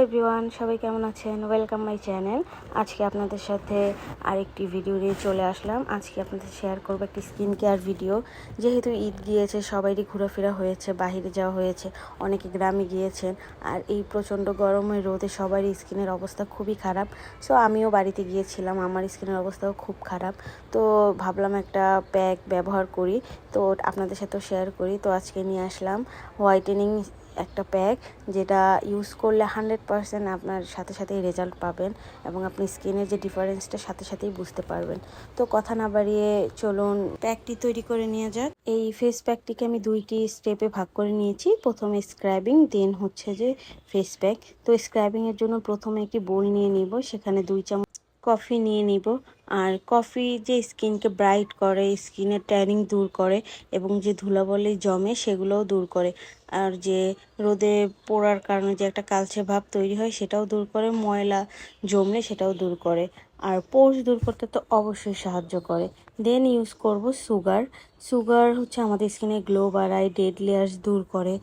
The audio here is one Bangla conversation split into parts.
এভরিওয়ান, সবাই কেমন আছেন? Welcome my channel. আজকে আপনাদের সাথে আরেকটি ভিডিও নিয়ে চলে আসলাম। আজকে আপনাদের শেয়ার করবো একটি স্কিন কেয়ার ভিডিও। যেহেতু ঈদ গিয়েছে, সবারই ঘোরাফেরা হয়েছে, বাইরে যাওয়া হয়েছে, অনেকে গ্রামে গিয়েছেন। আর এই প্রচণ্ড গরমে রোদে সবারই স্কিনের অবস্থা খুবই খারাপ। সো আমিও বাড়িতে গিয়েছিলাম, আমার স্কিনের অবস্থাও খুব খারাপ। তো ভাবলাম একটা প্যাক ব্যবহার করি, তো আপনাদের সাথেও শেয়ার করি। তো আজকে নিয়ে আসলাম হোয়াইটেনিং একটা প্যাক, যেটা ইউজ করলে 100% আপনার সাথে সাথেই রেজাল্ট পাবেন এবং আপনি স্কিনের যে ডিফারেন্সটা সাথে সাথেই বুঝতে পারবেন। তো কথা না বাড়িয়ে চলুন প্যাকটি তৈরি করে নিয়ে যাক। এই ফেস প্যাকটিকে আমি দুইটি স্টেপে ভাগ করে নিয়েছি। প্রথমে স্ক্রাবিং, দেন হচ্ছে যে ফেস প্যাক। তো স্ক্রাবিংয়ের জন্য প্রথমে একটি বোল নিয়ে নিব, সেখানে 2 চামচ কফি নিয়ে নিব। আর কফি যে স্কিনকে ব্রাইট করে, স্কিনের ট্যানিং দূর করে এবং যে ধুলাবালি জমে সেগুলোও দূর করে। আর যে রোদে পোড়ার কারণে যে একটা কালচে ভাব তৈরি হয় সেটাও দূর করে, ময়লা জমলে সেটাও দূর করে, আর পোর্স দূর করতে তো অবশ্যই সাহায্য করে। দেন ইউজ করব সুগার। সুগার হচ্ছে আমাদের স্কিনে গ্লো বাড়ায়, ডেড লেয়ার্স দূর করে,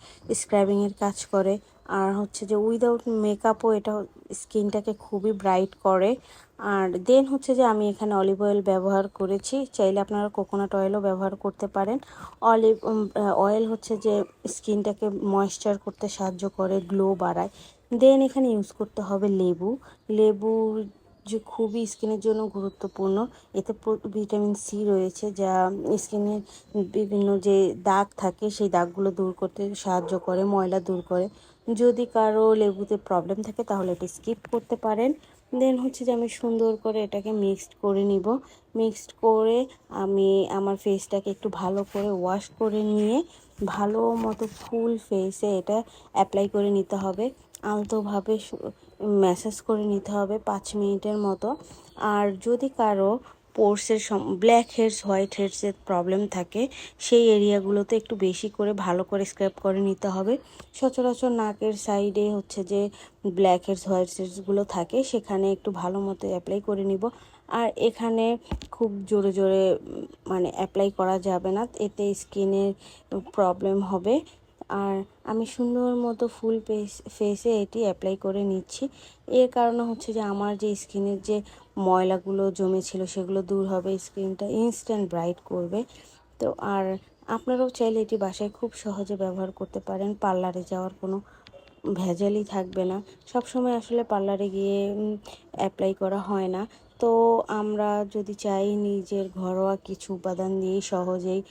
স্ক্রাবিংয়ের কাজ করে। আর হচ্ছে যে উইদাউট মেকআপও এটা স্কিনটাকে খুবই ব্রাইট করে। আর দেন হচ্ছে যে আমি এখানে অলিভ অয়েল ব্যবহার করেছি, চাইলে আপনারা কোকোনাট অয়েলও ব্যবহার করতে পারেন। অলিভ অয়েল হচ্ছে যে স্কিনটাকে ময়েশ্চার করতে সাহায্য করে, গ্লো বাড়ায়। দেন এখানে ইউজ করতে হবে লেবু। লেবু যে খুবই স্কিনের জন্য গুরুত্বপূর্ণ। এতে ভিটামিন সি রয়েছে, যা স্কিনের বিভিন্ন যে দাগ থাকে সেই দাগগুলো দূর করতে সাহায্য করে, ময়লা দূর করে। যদি কারো লেবুতে প্রবলেম থাকে তাহলে এটা স্কিপ করতে পারেন। দেন হচ্ছে যে আমি সুন্দর করে এটাকে মিক্সড করে নিব। মিক্সড করে আমি আমার ফেসটাকে একটু ভালো করে ওয়াশ করে নিয়ে ভালো মতো ফুল ফেসে এটা অ্যাপ্লাই করে নিতে হবে। আলতোভাবে ম্যাসাজ করে নিতে হবে 5 মিনিটের মতো। আর যদি কারো পোর্সের ব্ল্যাক হেডস, হোয়াইট হেডসের প্রবলেম থাকে, সেই এরিয়াগুলোতে একটু বেশি করে ভালো করে স্ক্রাব করে নিতে হবে। সচরাচর নাকের সাইডে হচ্ছে যে ব্ল্যাক হেডস, হোয়াইট হেডসগুলো থাকে, সেখানে একটু ভালো মতো অ্যাপ্লাই করে নিব। আর এখানে খুব জোরে জোরে মানে অ্যাপ্লাই করা যাবে না, এতে স্কিনের প্রবলেম হবে। আর আমি সুন্দর মতো ফুল ফেসে এটি অ্যাপ্লাই করে নিচ্ছি। এর কারণে হচ্ছে যে আমার যে স্কিনের যে ময়লাগুলো জমেছিল সেগুলো দূর হবে, স্কিনটা ইনস্ট্যান্ট ব্রাইট করবে। তো আর আপনারাও চাইলে এটি বাসায় খুব সহজে ব্যবহার করতে পারেন। পার্লারে যাওয়ার কোনো ভেজালই থাকবে না। সবসময় আসলে পার্লারে গিয়ে অ্যাপ্লাই করা হয় না। তো আমরা যদি চাই নিজের ঘরোয়া কিছু উপাদান দিয়েই সহজেই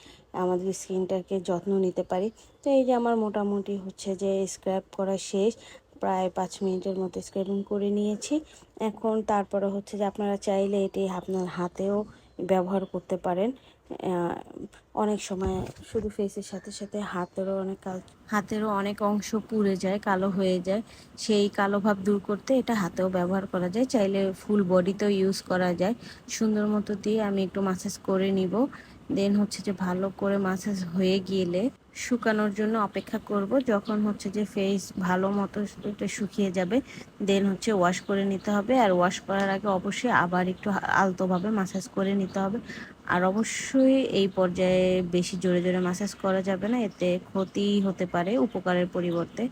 আমাদের স্কিনটাকে যত্ন নিতে পারি। তো এই যে আমার মোটামুটি হচ্ছে যে স্ক্রাব করা শেষ, প্রায় 5 মিনিটের মতো স্ক্রাবিং করে নিয়েছি। এখন তারপরে হচ্ছে যে আপনারা চাইলে এটি আপনার হাতেও ব্যবহার করতে পারেন। অনেক সময় শুধু ফেসের সাথে সাথে হাতেরও অনেক অংশ পুড়ে যায়, কালো হয়ে যায়। সেই কালো ভাব দূর করতে এটা হাতেও ব্যবহার করা যায়, চাইলে ফুল বডিতেও ইউজ করা যায়। সুন্দর মতো দিয়ে আমি একটু মাসাজ করে নিব। দেন হচ্ছে যে ভালো করে মাসাজ হয়ে গেলে শুকানোর জন্য অপেক্ষা করব। যখন হচ্ছে যে ফেস ভালো মতো এটা শুকিয়ে যাবে, দেন হচ্ছে ওয়াশ করে নিতে হবে। আর ওয়াশ করার আগে অবশ্যই আবার একটু আলতোভাবে মাসাজ করে নিতে হবে। আর অবশ্যই এই পর্যায়ে বেশি জোরে জোরে মাসাজ করা যাবে না, এতে ক্ষতি হতে পারে উপকারের পরিবর্তে।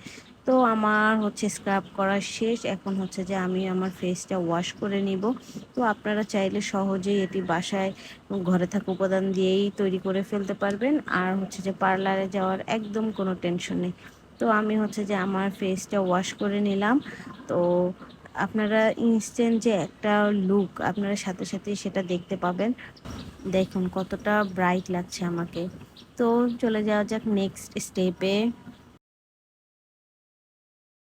তো আমার হচ্ছে স্ক্রাব করা শেষ, এখন হচ্ছে যে আমি আমার ফেসটা ওয়াশ করে নিব। তো আপনারা চাইলে সহজেই এটি বাসায় ঘরে থাকা উপাদান দিয়েই তৈরি করে ফেলতে পারবেন। আর হচ্ছে যে পার্লারে যাওয়ার একদম কোনো টেনশন নেই। তো আমি হচ্ছে যে আমার ফেসটা ওয়াশ করে নিলাম। তো আপনারা ইনস্ট্যান্ট যে একটা লুক আপনারা সাথে সাথেই সেটা দেখতে পাবেন। দেখুন কতটা ব্রাইট লাগছে আমাকে। তো চলে যাওয়া যাক নেক্সট স্টেপে।